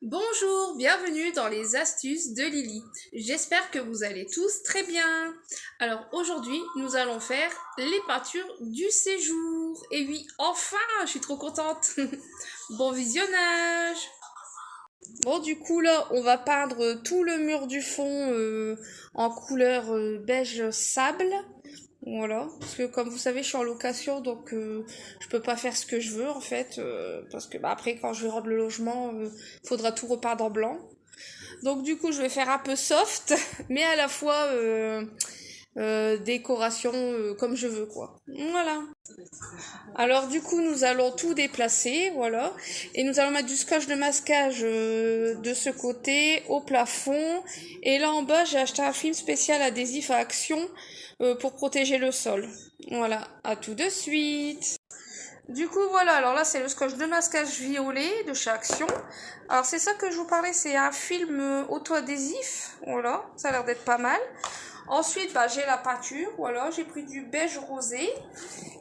Bonjour, bienvenue dans les astuces de Lily. J'espère que vous allez tous très bien. Alors aujourd'hui, nous allons faire les peintures du séjour. Et oui, enfin, je suis trop contente. Bon visionnage. Bon, du coup là, on va peindre tout le mur du fond en couleur beige sable. Voilà, parce que comme vous savez, je suis en location, donc je peux pas faire ce que je veux en fait, parce que après quand je vais rendre le logement, faudra tout repeindre en blanc. Donc du coup, je vais faire un peu soft, mais à la fois décoration comme je veux quoi. Voilà. Alors du coup, nous allons tout déplacer, voilà, et nous allons mettre du scotch de masquage de ce côté au plafond, et là en bas, j'ai acheté un film spécial adhésif à action pour protéger le sol. Voilà, à tout de suite. Du coup, voilà, alors là, c'est le scotch de masquage violet de chez Action. Alors, c'est ça que je vous parlais, c'est un film auto-adhésif. Voilà, ça a l'air d'être pas mal. Ensuite, bah, j'ai la peinture, voilà, j'ai pris du beige rosé.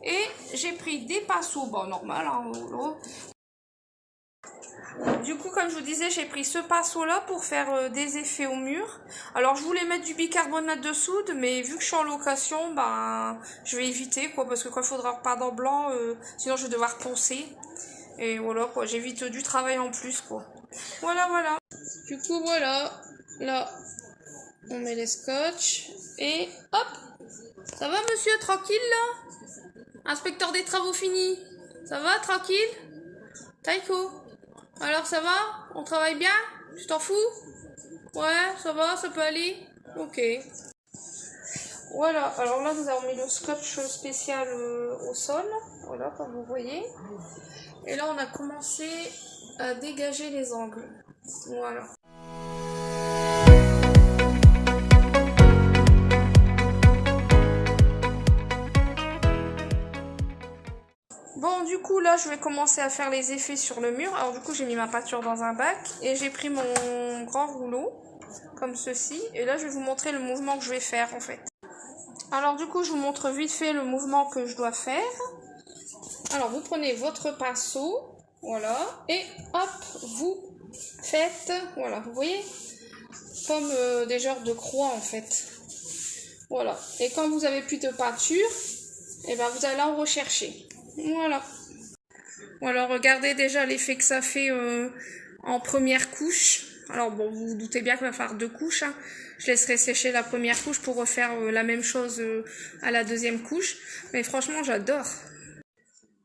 Et j'ai pris des pinceaux, bon, normal, hein, voilà. Du coup, comme je vous disais, j'ai pris ce pinceau-là pour faire des effets au mur. Alors, je voulais mettre du bicarbonate de soude, mais vu que je suis en location, ben, je vais éviter, quoi, parce que quand il faudra repeindre en blanc, sinon je vais devoir poncer. Et voilà, quoi, j'évite du travail en plus, quoi. Voilà, voilà. Du coup, voilà, là, on met les scotch, et hop. Ça va, monsieur, tranquille, là? Inspecteur des travaux finis. Ça va, tranquille? Taiko. Alors ça va? On travaille bien? Tu t'en fous? Ouais, ça va, ça peut aller? Ok. Voilà, alors là nous avons mis le scotch spécial au sol, voilà comme vous voyez. Et là on a commencé à dégager les angles. Voilà. Bon du coup là je vais commencer à faire les effets sur le mur. Alors du coup j'ai mis ma peinture dans un bac et j'ai pris mon grand rouleau comme ceci. Et là je vais vous montrer le mouvement que je vais faire en fait. Alors du coup, je vous montre vite fait le mouvement que je dois faire. Alors vous prenez votre pinceau, voilà, et hop, vous faites, voilà, vous voyez, comme des genres de croix en fait. Voilà, et quand vous avez plus de peinture, et ben vous allez en rechercher. Voilà. Voilà, regardez déjà l'effet que ça fait en première couche. Alors bon, vous vous doutez bien qu'il va falloir deux couches, hein. Je laisserai sécher la première couche pour refaire la même chose à la deuxième couche. Mais franchement, j'adore.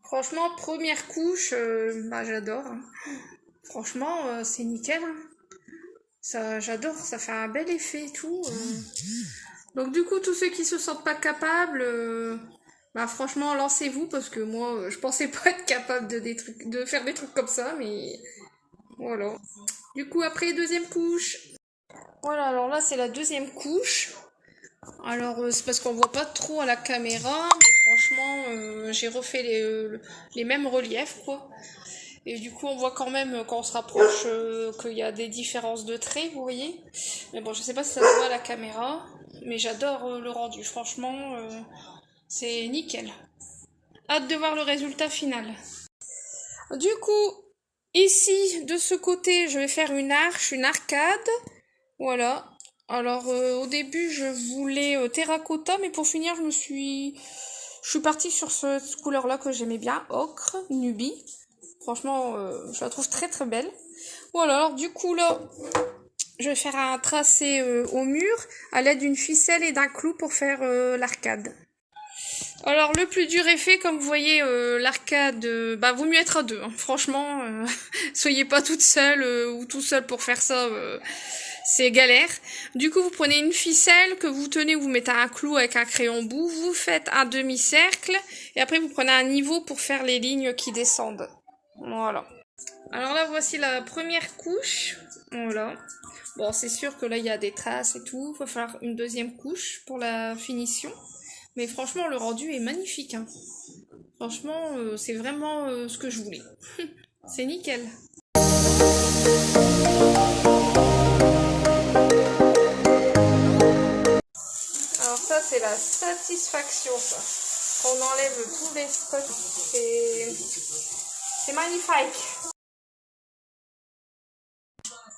Franchement, première couche, bah j'adore, hein. Franchement, c'est nickel, hein. Ça, j'adore, ça fait un bel effet et tout. Donc du coup, tous ceux qui se sentent pas capables, bah franchement, lancez-vous parce que moi, je pensais pas être capable de faire des trucs comme ça, mais voilà. Du coup, après, deuxième couche. Voilà, alors là, c'est la deuxième couche. Alors, c'est parce qu'on voit pas trop à la caméra, mais franchement, j'ai refait les mêmes reliefs, quoi. Et du coup, on voit quand même, quand on se rapproche, qu'il y a des différences de traits, vous voyez. Mais bon, je sais pas si ça se voit à la caméra, mais j'adore le rendu. Franchement, c'est nickel. Hâte de voir le résultat final. Du coup, ici, de ce côté, je vais faire une arche, une arcade. Voilà. Alors, au début, je voulais terracotta, mais pour finir, je suis partie sur cette couleur-là que j'aimais bien, ocre, nubie. Franchement, je la trouve très très belle. Voilà, alors du coup, là, je vais faire un tracé au mur à l'aide d'une ficelle et d'un clou pour faire l'arcade. Alors le plus dur est fait, comme vous voyez, l'arcade, bah vaut mieux être à deux, hein. Franchement, soyez pas toute seule ou tout seul pour faire ça, c'est galère. Du coup, vous prenez une ficelle que vous tenez, vous mettez un clou avec un crayon bout, vous faites un demi-cercle et après vous prenez un niveau pour faire les lignes qui descendent. Voilà. Alors là, voici la première couche. Voilà. Bon, c'est sûr que là, il y a des traces et tout. Il va falloir une deuxième couche pour la finition. Mais franchement, le rendu est magnifique, hein. Franchement, c'est vraiment ce que je voulais. C'est nickel. Alors ça, c'est la satisfaction, ça. Quand on enlève tous les scotch, c'est magnifique.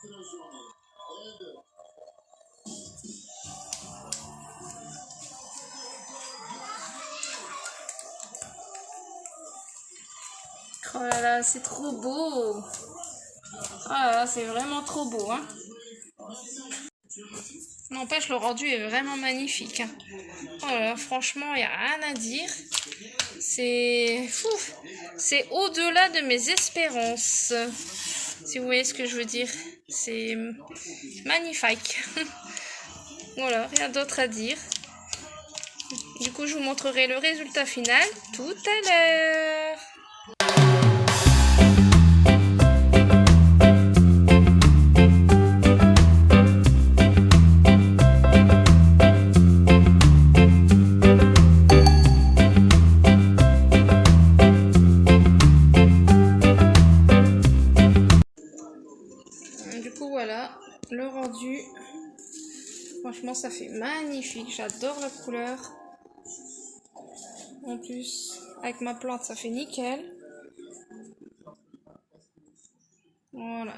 Oh là là, c'est trop beau. Ah là là, c'est vraiment trop beau, hein. N'empêche, le rendu est vraiment magnifique, hein. Oh là là, franchement, il n'y a rien à dire. C'est fou. C'est au-delà de mes espérances. Si vous voyez ce que je veux dire. C'est magnifique. Voilà, rien d'autre à dire. Du coup, je vous montrerai le résultat final tout à l'heure. Du coup, voilà, le rendu. Franchement, ça fait magnifique. J'adore la couleur. En plus, avec ma plante, ça fait nickel. Voilà.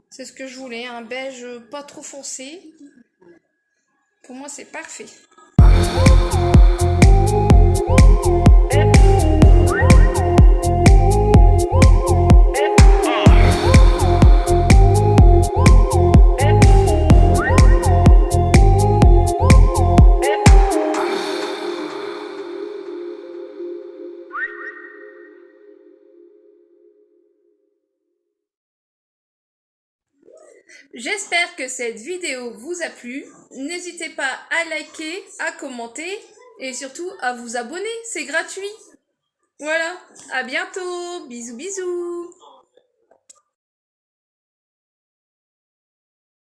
C'est ce que je voulais, un beige pas trop foncé. Pour moi, c'est parfait. J'espère que cette vidéo vous a plu. N'hésitez pas à liker, à commenter et surtout à vous abonner, c'est gratuit. Voilà, à bientôt, bisous bisous.